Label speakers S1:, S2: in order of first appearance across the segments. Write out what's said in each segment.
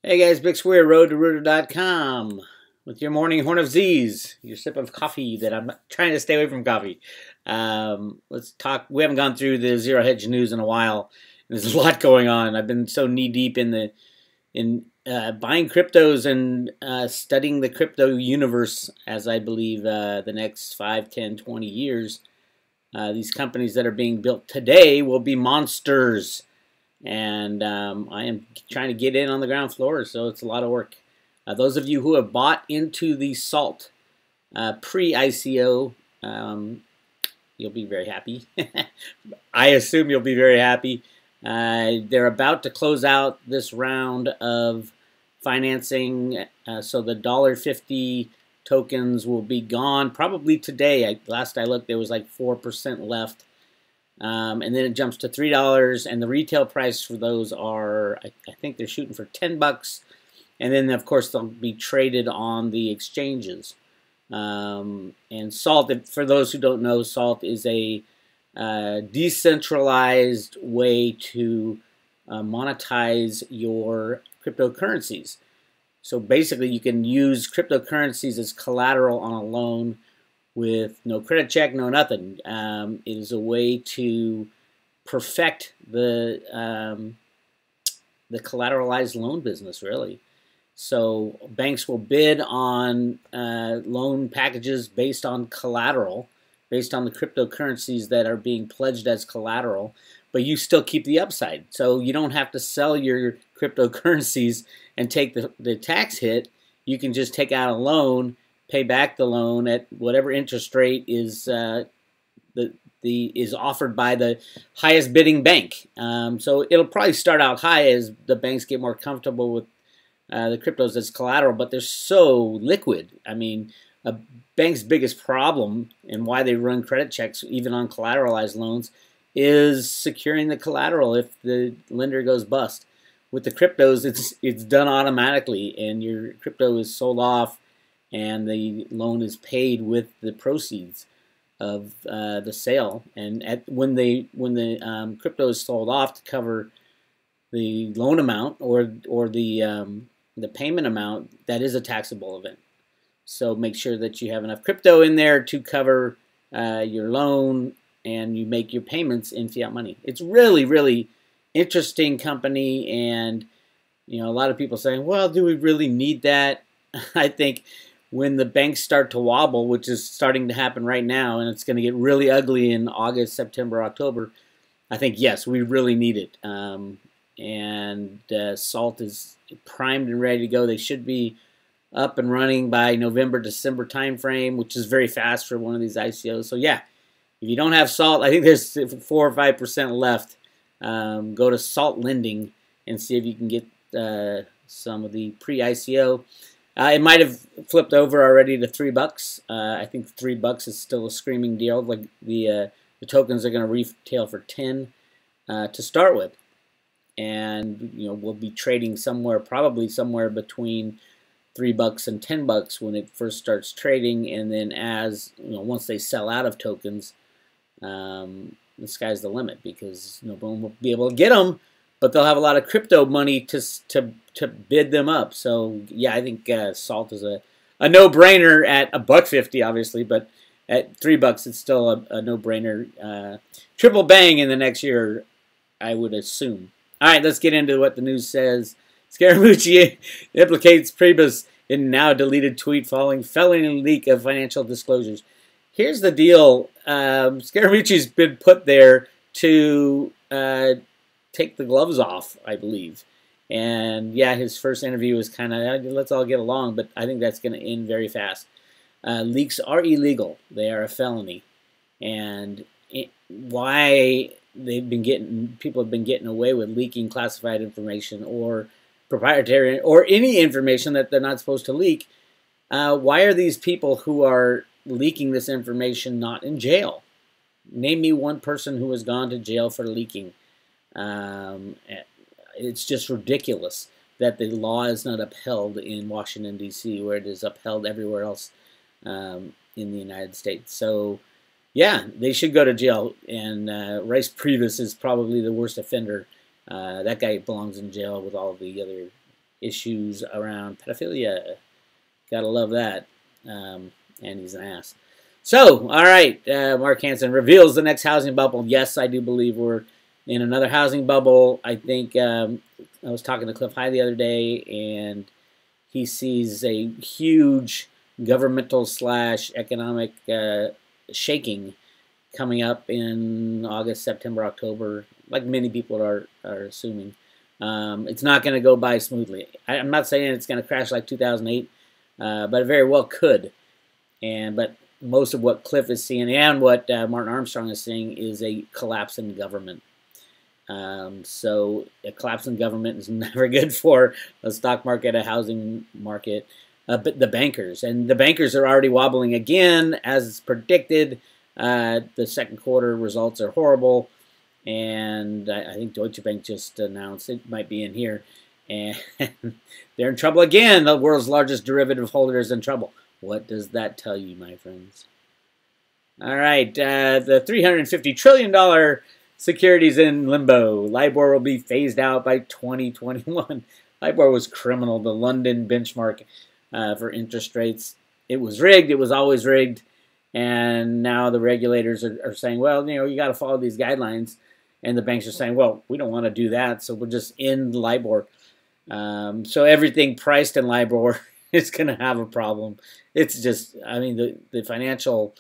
S1: Hey guys, Big Weir, roadtoroota.com with your morning horn of Z's, your sip of coffee that I'm trying to stay away from coffee. Let's talk. We haven't gone through the zero hedge news in a while. There's a lot going on. I've been so knee deep in buying cryptos and studying the crypto universe as I believe the next 5, 10, 20 years. These companies that are being built today will be monsters. And I am trying to get in on the ground floor, so it's a lot of work. Those of you who have bought into the SALT pre-ICO, you'll be very happy. I assume you'll be very happy. They're about to close out this round of financing, so the $1.50 tokens will be gone probably today. Last I looked, there was like 4% left. And then it jumps to $3, and the retail price for those are, I think they're shooting for $10, and then of course they'll be traded on the exchanges. And SALT, for those who don't know, SALT is a decentralized way to monetize your cryptocurrencies. So basically, you can use cryptocurrencies as collateral on a loan with no credit check, no nothing. It is a way to perfect the collateralized loan business, really. So banks will bid on loan packages based on collateral, based on the cryptocurrencies that are being pledged as collateral, but you still keep the upside. So you don't have to sell your cryptocurrencies and take the tax hit. You can just take out a loan, pay back the loan at whatever interest rate is is offered by the highest bidding bank. So it'll probably start out high as the banks get more comfortable with the cryptos as collateral, but they're so liquid. I mean, a bank's biggest problem and why they run credit checks even on collateralized loans is securing the collateral if the lender goes bust. With the cryptos, it's done automatically, and your crypto is sold off and the loan is paid with the proceeds of the sale. And when the crypto is sold off to cover the loan amount or the payment amount, that is a taxable event. So make sure that you have enough crypto in there to cover your loan, and you make your payments in fiat money. It's really, really interesting company, and a lot of people saying, well, do we really need that? I think when the banks start to wobble, which is starting to happen right now, and it's going to get really ugly in August, September, October, I think, yes, we really need it. SALT is primed and ready to go. They should be up and running by November, December timeframe, which is very fast for one of these ICOs. So, yeah, if you don't have SALT, I think there's 4 or 5% left. Go to SALT Lending and see if you can get some of the pre-ICO. It might have flipped over already to $3. I think $3 is still a screaming deal. Like the tokens are going to retail for 10 to start with, and we'll be trading probably somewhere between $3 and $10 when it first starts trading, and then as once they sell out of tokens, the sky's the limit, because no one will be able to get them, but they'll have a lot of crypto money to bid them up. So yeah, I think SALT is a no-brainer at $1.50, obviously, but at $3 it's still a no-brainer. Triple bang in the next year, I would assume. All right, let's get into what the news says. Scaramucci implicates Priebus in now deleted tweet following felony leak of financial disclosures. Here's the deal. Scaramucci's been put there to take the gloves off, I believe. And yeah, his first interview was kind of, let's all get along, but I think that's going to end very fast. Leaks are illegal. They are a felony. And why people have been getting away with leaking classified information or proprietary or any information that they're not supposed to leak, why are these people who are leaking this information not in jail? Name me one person who has gone to jail for leaking. It's just ridiculous that the law is not upheld in Washington, D.C., where it is upheld everywhere else in the United States. So, yeah, they should go to jail, and Rice Priebus is probably the worst offender. That guy belongs in jail with all of the other issues around pedophilia. Gotta love that. And he's an ass. So, all right, Mark Hansen reveals the next housing bubble. Yes, I do believe we're in another housing bubble. I think I was talking to Cliff High the other day, and he sees a huge governmental / economic shaking coming up in August, September, October, like many people are assuming. It's not going to go by smoothly. I'm not saying it's going to crash like 2008, but it very well could. But most of what Cliff is seeing and what Martin Armstrong is seeing is a collapse in government. So a collapse in government is never good for a stock market, a housing market, but the bankers. And the bankers are already wobbling again, as predicted. The second quarter results are horrible. And I think Deutsche Bank just announced, it might be in here, and they're in trouble again. The world's largest derivative holder is in trouble. What does that tell you, my friends? All right, the $350 trillion securities in limbo. LIBOR will be phased out by 2021. LIBOR was criminal, the London benchmark for interest rates. It was rigged. It was always rigged. And now the regulators are saying, well, you got to follow these guidelines. And the banks are saying, well, we don't want to do that, so we'll just end LIBOR. So everything priced in LIBOR is going to have a problem. It's just, I mean, the financial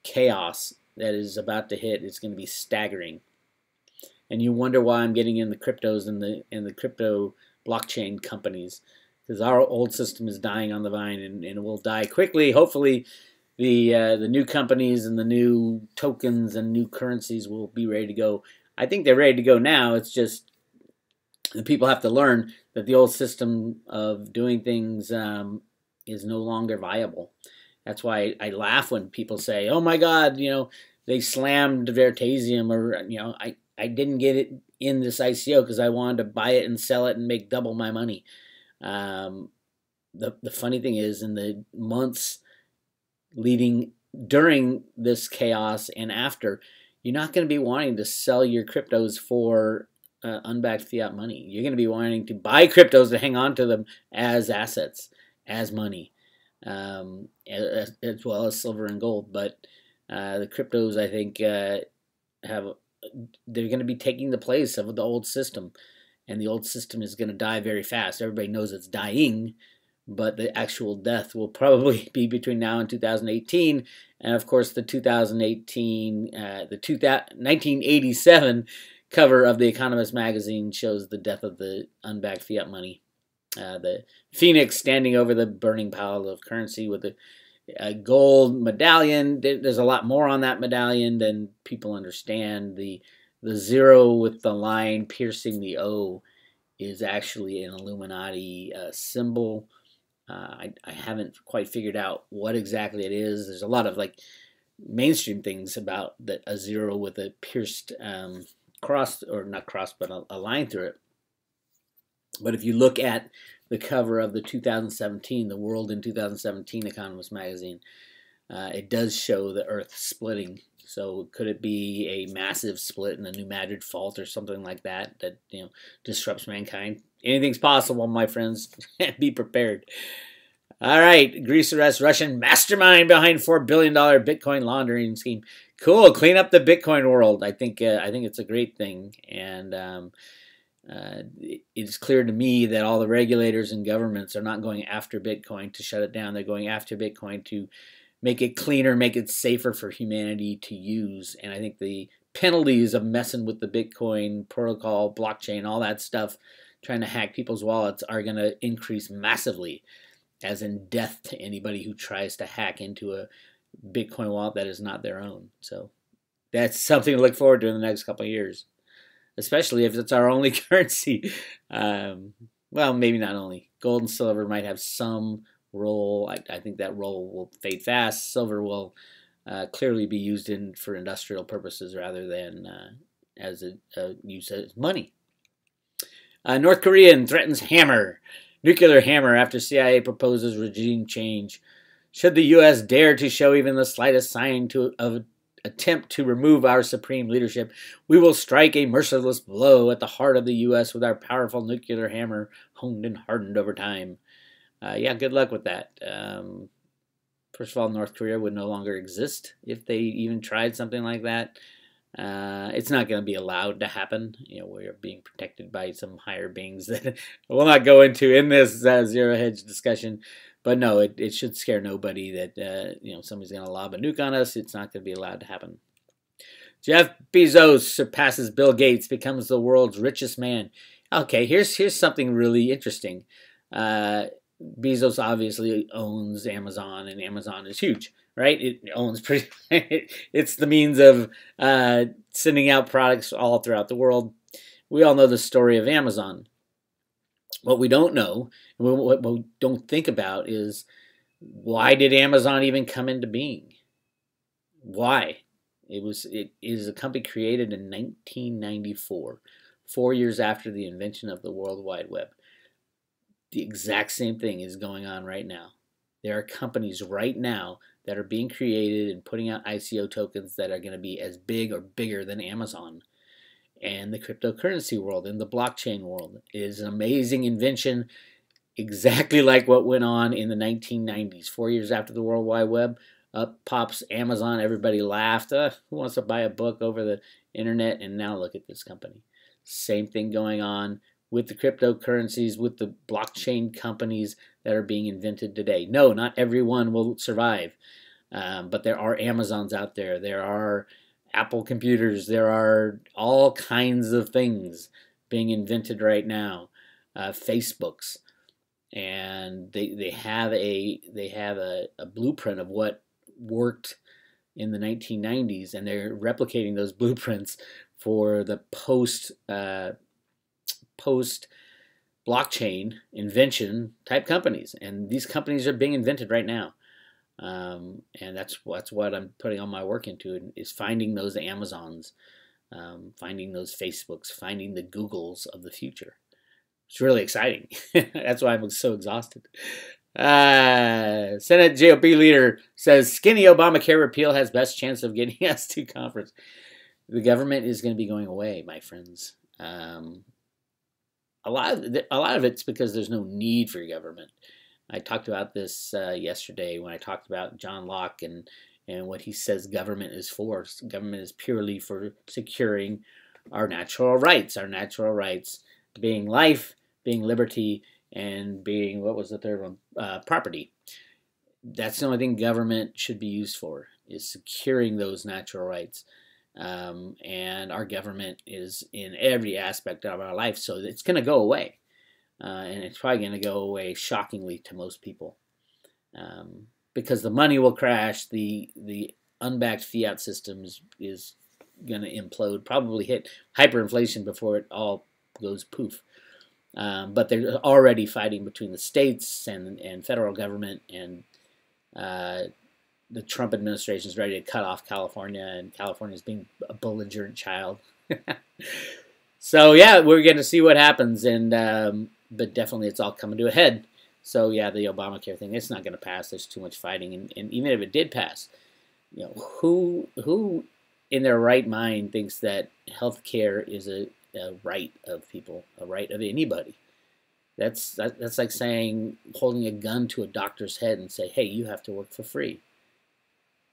S1: chaos that is about to hit is going to be staggering. And you wonder why I'm getting in the cryptos and the crypto blockchain companies, because our old system is dying on the vine, and it will die quickly. Hopefully, the new companies and the new tokens and new currencies will be ready to go. I think they're ready to go now. It's just the people have to learn that the old system of doing things is no longer viable. That's why I laugh when people say, "Oh my God, they slammed Veritasium," or I didn't get it in this ICO because I wanted to buy it and sell it and make double my money. The funny thing is, in the months during this chaos and after, you're not going to be wanting to sell your cryptos for unbacked fiat money. You're going to be wanting to buy cryptos to hang on to them as assets, as money, as well as silver and gold. But the cryptos, I think, they're going to be taking the place of the old system, and the old system is going to die very fast. Everybody knows it's dying, but the actual death will probably be between now and 2018. And of course, the 1987 cover of The Economist magazine shows the death of the unbacked fiat money. The phoenix standing over the burning pile of currency with a gold medallion. There's a lot more on that medallion than people understand. The zero with the line piercing the O is actually an Illuminati symbol. I haven't quite figured out what exactly it is. There's a lot of mainstream things about a zero with a pierced cross, or not cross, but a line through it. But if you look at the cover of the 2017, the World in 2017 Economist magazine, it does show the Earth splitting. So could it be a massive split in the New Madrid Fault or something like that disrupts mankind? Anything's possible, my friends. Be prepared. All right, Greece arrests Russian mastermind behind $4 billion Bitcoin laundering scheme. Cool, clean up the Bitcoin world. I think it's a great thing, and it's clear to me that all the regulators and governments are not going after Bitcoin to shut it down. They're going after Bitcoin to make it cleaner, make it safer for humanity to use. And I think the penalties of messing with the Bitcoin protocol, blockchain, all that stuff, trying to hack people's wallets, are going to increase massively, as in death to anybody who tries to hack into a Bitcoin wallet that is not their own. So that's something to look forward to in the next couple of years, especially if it's our only currency. Well, maybe not only. Gold and silver might have some role. I think that role will fade fast. Silver will clearly be used for industrial purposes rather than as a use as money. North Korean threatens nuclear hammer after CIA proposes regime change. Should the U.S. dare to show even the slightest sign of attempt to remove our supreme leadership, we will strike a merciless blow at the heart of the U.S. with our powerful nuclear hammer, honed and hardened over time. Yeah, good luck with that. First of all, North Korea would no longer exist if they even tried something like that. It's not going to be allowed to happen. We're being protected by some higher beings that we'll not go into in this zero hedge discussion. But no, it should scare nobody that somebody's going to lob a nuke on us. It's not going to be allowed to happen. Jeff Bezos surpasses Bill Gates, becomes the world's richest man. Okay, here's something really interesting. Bezos obviously owns Amazon, and Amazon is huge, right? It owns pretty. It's the means of sending out products all throughout the world. We all know the story of Amazon. What we don't know, what we don't think about, is why did Amazon even come into being? Why? It is a company created in 1994, 4 years after the invention of the World Wide Web. The exact same thing is going on right now. There are companies right now that are being created and putting out ICO tokens that are going to be as big or bigger than Amazon. And the cryptocurrency world and the blockchain world is an amazing invention, exactly like what went on in the 1990s. 4 years after the World Wide Web, up pops Amazon. Everybody laughed. Who wants to buy a book over the internet? And now look at this company. Same thing going on with the cryptocurrencies, with the blockchain companies that are being invented today. No, not everyone will survive, but there are Amazons out there. There are Apple computers. There are all kinds of things being invented right now. Facebooks, and they have a blueprint of what worked in the 1990s, and they're replicating those blueprints for the post blockchain invention type companies, and these companies are being invented right now, and that's what I'm putting all my work into, is finding those Amazons, finding those Facebooks, finding the Googles of the future. It's really exciting. That's why I'm so exhausted. Senate GOP leader says skinny Obamacare repeal has best chance of getting us to conference. The government is going to be going away, my friends. A lot of it's because there's no need for government. I talked about this yesterday when I talked about John Locke and what he says government is for. Government is purely for securing our natural rights. Our natural rights being life, being liberty, and being, what was the third one? Property. That's the only thing government should be used for, is securing those natural rights. And our government is in every aspect of our life, so it's going to go away. And it's probably going to go away shockingly to most people. Because the money will crash, the unbacked fiat system is going to implode, probably hit hyperinflation before it all goes poof. But they're already fighting between the states and federal government, and the Trump administration is ready to cut off California, and California is being a belligerent child. So yeah, we're going to see what happens, and but definitely it's all coming to a head. So yeah, the Obamacare thing, it's not going to pass. There's too much fighting, and even if it did pass, who in their right mind thinks that health care is a right of people, a right of anybody? That's like saying, holding a gun to a doctor's head and say, hey, you have to work for free.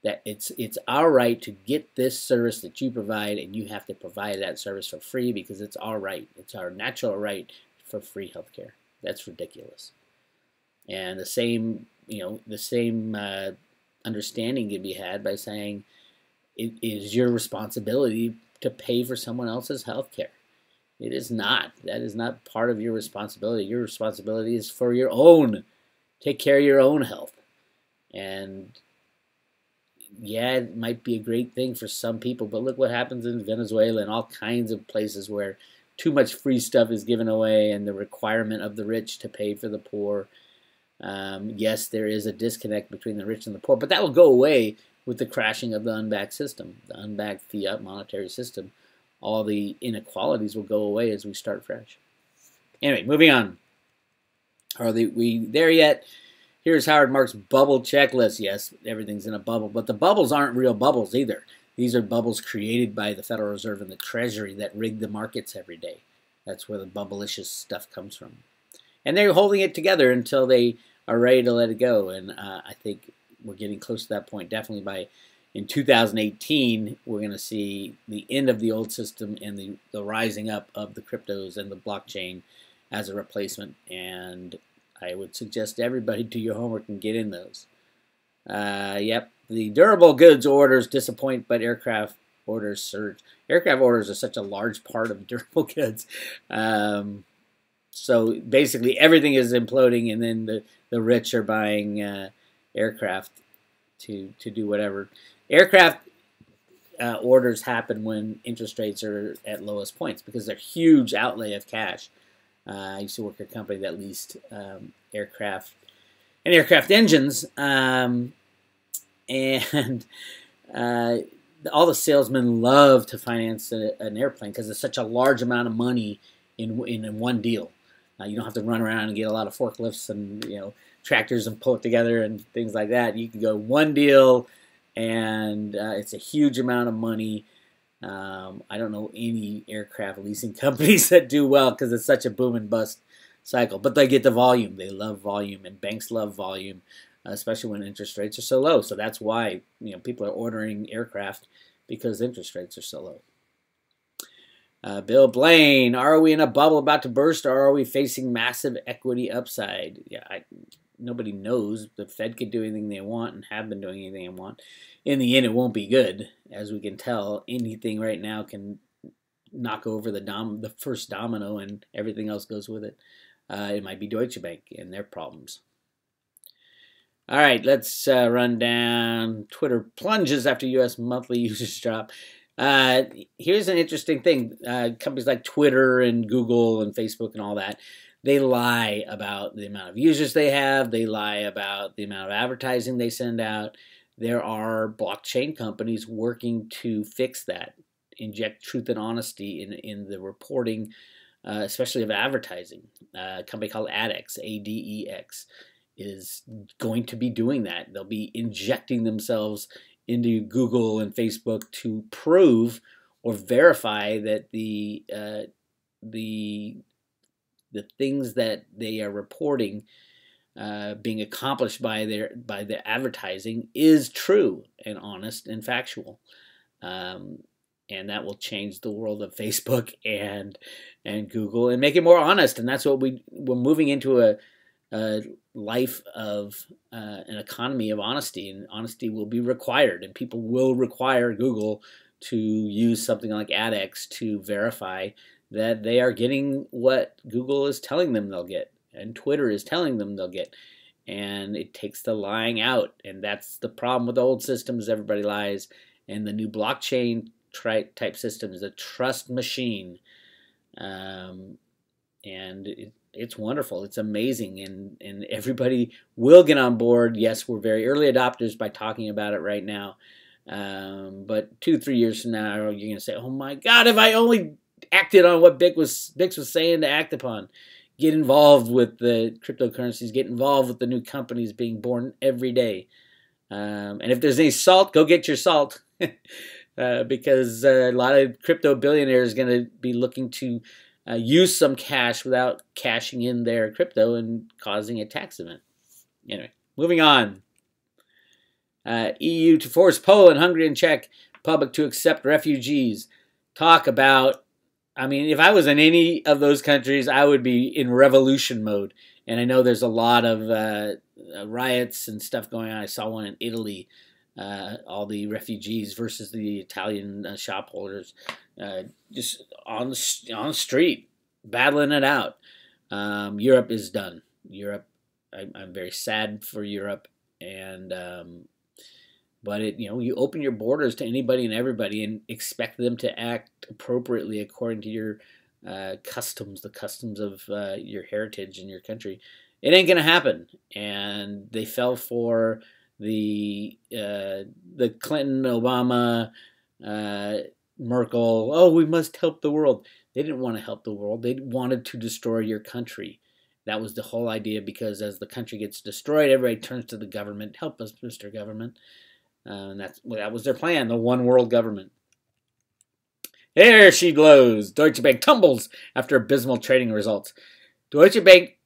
S1: That it's our right to get this service that you provide, and you have to provide that service for free because it's our right. It's our natural right for free health care. That's ridiculous. And the same understanding can be had by saying it is your responsibility to pay for someone else's health care. It is not. That is not part of your responsibility. Your responsibility is for your own. Take care of your own health. And yeah, it might be a great thing for some people, but look what happens in Venezuela and all kinds of places where too much free stuff is given away, and the requirement of the rich to pay for the poor. Yes, there is a disconnect between the rich and the poor, but that will go away with the crashing of the unbacked system, the unbacked fiat monetary system. All the inequalities will go away as we start fresh. Anyway, moving on. Are we there yet? Here's Howard Marks' bubble checklist. Yes, everything's in a bubble, but the bubbles aren't real bubbles either. These are bubbles created by the Federal Reserve and the Treasury that rig the markets every day. That's where the bubblicious stuff comes from. and they're holding it together until they are ready to let it go. And I think we're getting close to that point. Definitely in 2018, we're going to see the end of the old system and the rising up of the cryptos and the blockchain as a replacement. And I would suggest everybody do your homework and get in those. Yep, the durable goods orders disappoint, but aircraft orders surge. Aircraft orders are such a large part of durable goods. So basically everything is imploding, and then the rich are buying aircraft to do whatever. Aircraft orders happen when interest rates are at lowest points because they're huge outlay of cash. I used to work at a company that leased aircraft and aircraft engines, and all the salesmen love to finance an airplane because it's such a large amount of money in one deal. You don't have to run around and get a lot of forklifts and tractors and pull it together and things like that. You can go one deal, and it's a huge amount of money. I don't know any aircraft leasing companies that do well because it's such a boom and bust cycle. But they get the volume. They love volume, and banks love volume, especially when interest rates are so low. So that's why people are ordering aircraft, because interest rates are so low. Bill Blaine, are we in a bubble about to burst, or are we facing massive equity upside? Yeah, nobody knows. The Fed could do anything they want and have been doing anything they want. In the end, it won't be good. As we can tell, anything right now can knock over the first domino, and everything else goes with it. It might be Deutsche Bank and their problems. All right, let's run down. Twitter plunges after U.S. monthly users drop. Here's an interesting thing. Companies like Twitter and Google and Facebook and all that, they lie about the amount of users they have. They lie about the amount of advertising they send out. There are blockchain companies working to fix that, inject truth and honesty in the reporting, especially of advertising. A company called ADEX, ADEX, is going to be doing that. They'll be injecting themselves into Google and Facebook to prove or verify that the things that they are reporting being accomplished by the advertising is true and honest and factual, and that will change the world of Facebook and Google and make it more honest. And that's what we're moving into a life of an economy of honesty, and honesty will be required, and people will require Google to use something like ADEX to verify that they are getting what Google is telling them they'll get and Twitter is telling them they'll get. And it takes the lying out, and that's the problem with the old systems. Everybody lies, and the new blockchain type system is a trust machine, and it's wonderful. It's amazing, and everybody will get on board. Yes, we're very early adopters by talking about it right now, but 2-3 years from now, you're going to say, "Oh my God, if I only acted on what Bix was saying to act upon." Get involved with the cryptocurrencies. Get involved with the new companies being born every day. And if there's any salt, go get your salt, because a lot of crypto billionaires are going to be looking to use some cash without cashing in their crypto and causing a tax event. Anyway, moving on. EU to force Poland, Hungary, and Czech Republic to accept refugees. Talk about, I mean, if I was in any of those countries, I would be in revolution mode. And I know there's a lot of riots and stuff going on. I saw one in Italy, all the refugees versus the Italian shop holders, just on the street, battling it out. Europe is done. Europe, I'm very sad for Europe, and but you open your borders to anybody and everybody and expect them to act appropriately according to your customs, the customs of your heritage and your country. It ain't gonna happen. And they fell for the Clinton, Obama, Merkel. Oh, we must help the world. They didn't want to help the world. They wanted to destroy your country. That was the whole idea, because as the country gets destroyed, everybody turns to the government. Help us, Mr. Government. And that was their plan, the one world government. There she blows. Deutsche Bank tumbles after abysmal trading results. Deutsche Bank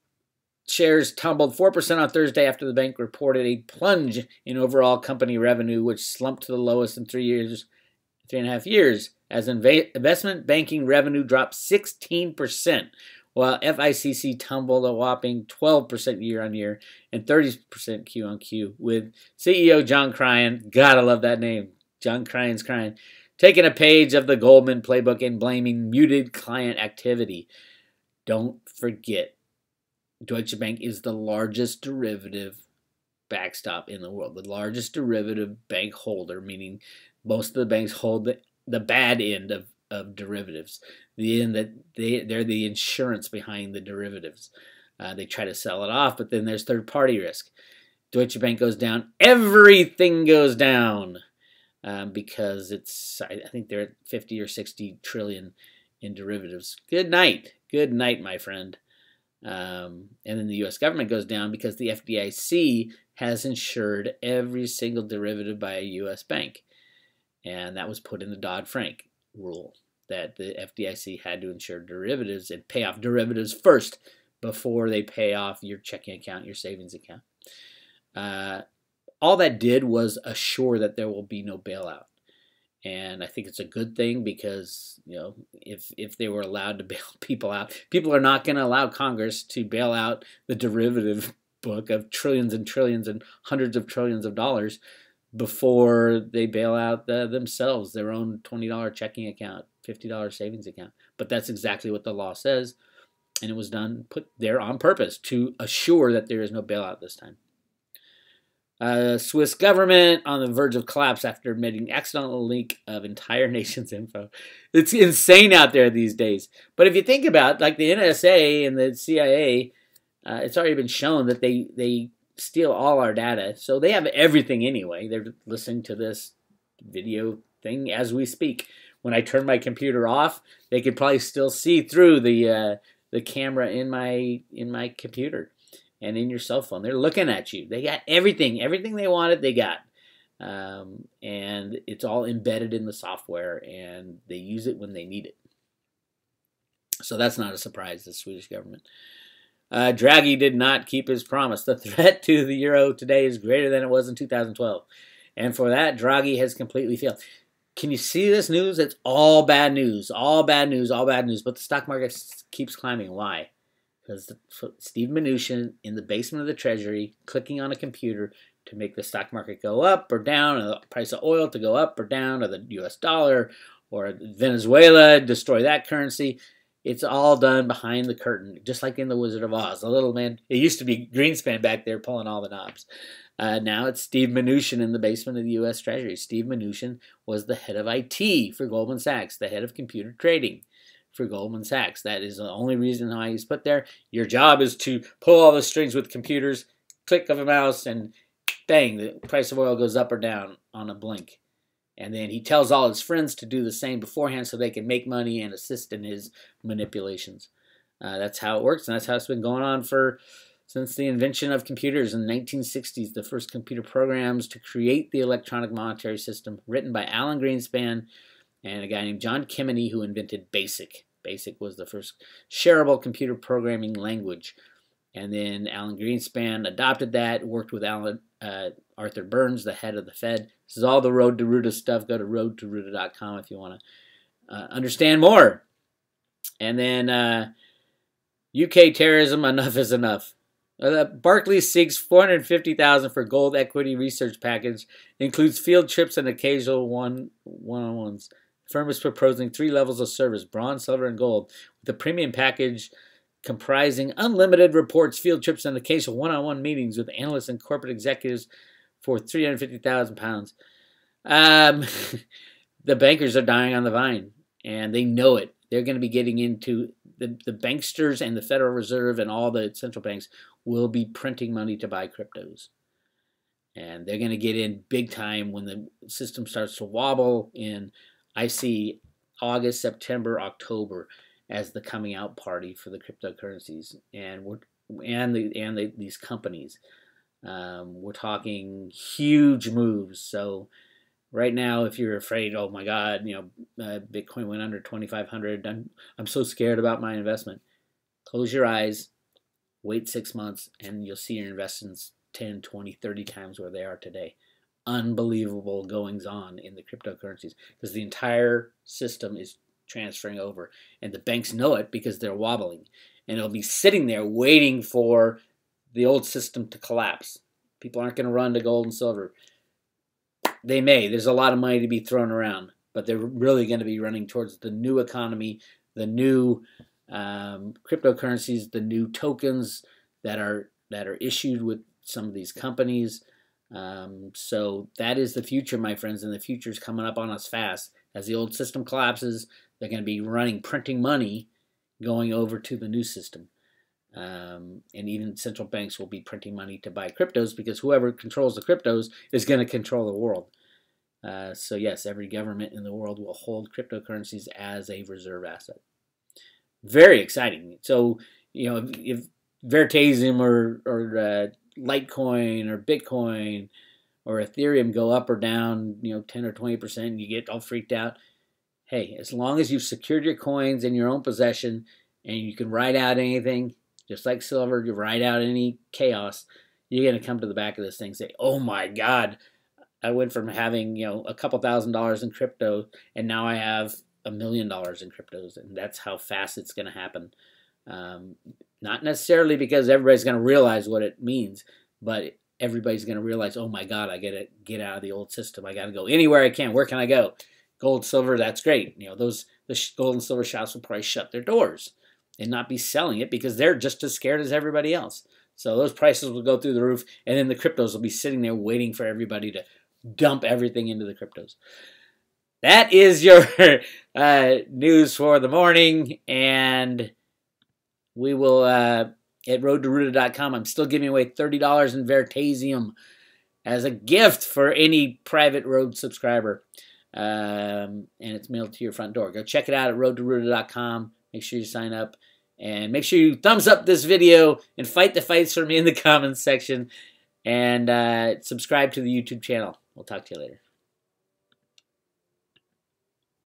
S1: Shares tumbled 4% on Thursday after the bank reported a plunge in overall company revenue, which slumped to the lowest in 3.5 years, as investment banking revenue dropped 16%, while FICC tumbled a whopping 12% year-on-year and 30% Q-on-Q, with CEO John Cryan, gotta love that name, John Cryan's crying, taking a page of the Goldman playbook and blaming muted client activity. Don't forget, Deutsche Bank is the largest derivative backstop in the world, the largest derivative bank holder, meaning most of the banks hold the bad end of derivatives, the end that they're the insurance behind the derivatives. They try to sell it off, but then there's third-party risk. Deutsche Bank goes down, everything goes down, because I think they're at 50 or 60 trillion in derivatives. Good night, my friend. And then the U.S. government goes down because the FDIC has insured every single derivative by a U.S. bank. And that was put in the Dodd-Frank rule, that the FDIC had to insure derivatives and pay off derivatives first before they pay off your checking account, your savings account. All that did was assure that there will be no bailout. And I think it's a good thing because, if they were allowed to bail people out, people are not going to allow Congress to bail out the derivative book of trillions and trillions and hundreds of trillions of dollars before they bail out themselves, their own $20 checking account, $50 savings account. But that's exactly what the law says, and it was put there on purpose to assure that there is no bailout this time. Swiss government on the verge of collapse after admitting accidental leak of entire nation's info. It's insane out there these days. But if you think about, like, the NSA and the CIA, it's already been shown that they steal all our data. So they have everything anyway. They're listening to this video thing as we speak. When I turn my computer off, they could probably still see through the camera in my computer and in your cell phone. They're looking at you. They got everything they wanted, they got. And it's all embedded in the software, and they use it when they need it. So that's not a surprise to the Swedish government. Draghi did not keep his promise. The threat to the euro today is greater than it was in 2012. And for that, Draghi has completely failed. Can you see this news? It's all bad news. All bad news, all bad news. But the stock market keeps climbing. Why? Because Steve Mnuchin in the basement of the Treasury clicking on a computer to make the stock market go up or down, or the price of oil to go up or down, or the U.S. dollar, or Venezuela, destroy that currency. It's all done behind the curtain, just like in The Wizard of Oz. The little man, it used to be Greenspan back there pulling all the knobs. Now it's Steve Mnuchin in the basement of the U.S. Treasury. Steve Mnuchin was the head of IT for Goldman Sachs, the head of computer trading for Goldman Sachs. That is the only reason why he's put there. Your job is to pull all the strings with computers, click of a mouse, and bang, the price of oil goes up or down on a blink. And then he tells all his friends to do the same beforehand so they can make money and assist in his manipulations. That's how it works, and that's how it's been going on since the invention of computers in the 1960s. The first computer programs to create the electronic monetary system, written by Alan Greenspan and a guy named John Kemeny, who invented BASIC. BASIC was the first shareable computer programming language. And then Alan Greenspan adopted that, worked with Arthur Burns, the head of the Fed. This is all the Road to Ruta stuff. Go to roadtoruta.com if you want to understand more. And then UK terrorism, enough is enough. Barclays seeks $450,000 for gold equity research package. Includes field trips and occasional one-on-ones. The firm is proposing 3 levels of service, bronze, silver, and gold, with a premium package comprising unlimited reports, field trips, and occasional one-on-one meetings with analysts and corporate executives for £350,000. The bankers are dying on the vine, and they know it. They're going to be getting into the banksters, and the Federal Reserve and all the central banks will be printing money to buy cryptos. And they're going to get in big time when the system starts to wobble I see August, September, October as the coming out party for the cryptocurrencies and these companies. We're talking huge moves. So right now, if you're afraid, oh my God, Bitcoin went under 2,500. I'm so scared about my investment. Close your eyes. Wait 6 months, and you'll see your investments 10, 20, 30 times where they are today. Unbelievable goings on in the cryptocurrencies because the entire system is transferring over, and the banks know it because they're wobbling, and it'll be sitting there waiting for the old system to collapse. People aren't going to run to gold and silver. They may. There's a lot of money to be thrown around, but they're really going to be running towards the new economy, the new cryptocurrencies, the new tokens that are issued with some of these companies. So that is the future, my friends, and the future is coming up on us fast. As the old system collapses, they're going to be printing money, going over to the new system. And even central banks will be printing money to buy cryptos because whoever controls the cryptos is going to control the world. So yes, every government in the world will hold cryptocurrencies as a reserve asset. Very exciting. So, you know, if Veritasium or Litecoin or Bitcoin or Ethereum go up or down, 10 or 20%, and you get all freaked out. Hey, as long as you've secured your coins in your own possession and you can ride out anything, just like silver, you ride out any chaos, you're going to come to the back of this thing and say, oh my God, I went from having, a couple $1,000s in crypto, and now I have $1 million in cryptos, and that's how fast it's going to happen. Not necessarily because everybody's going to realize what it means, but everybody's going to realize, oh my God, I got to get out of the old system. I got to go anywhere I can. Where can I go? Gold, silver, that's great. The gold and silver shops will probably shut their doors and not be selling it because they're just as scared as everybody else. So those prices will go through the roof, and then the cryptos will be sitting there waiting for everybody to dump everything into the cryptos. That is your news for the morning, and we will, at roadtoruta.com, I'm still giving away $30 in Veritasium as a gift for any private road subscriber, and it's mailed to your front door. Go check it out at roadtoruta.com. Make sure you sign up, and make sure you thumbs up this video and fight the fights for me in the comments section, and subscribe to the YouTube channel. We'll talk to you later.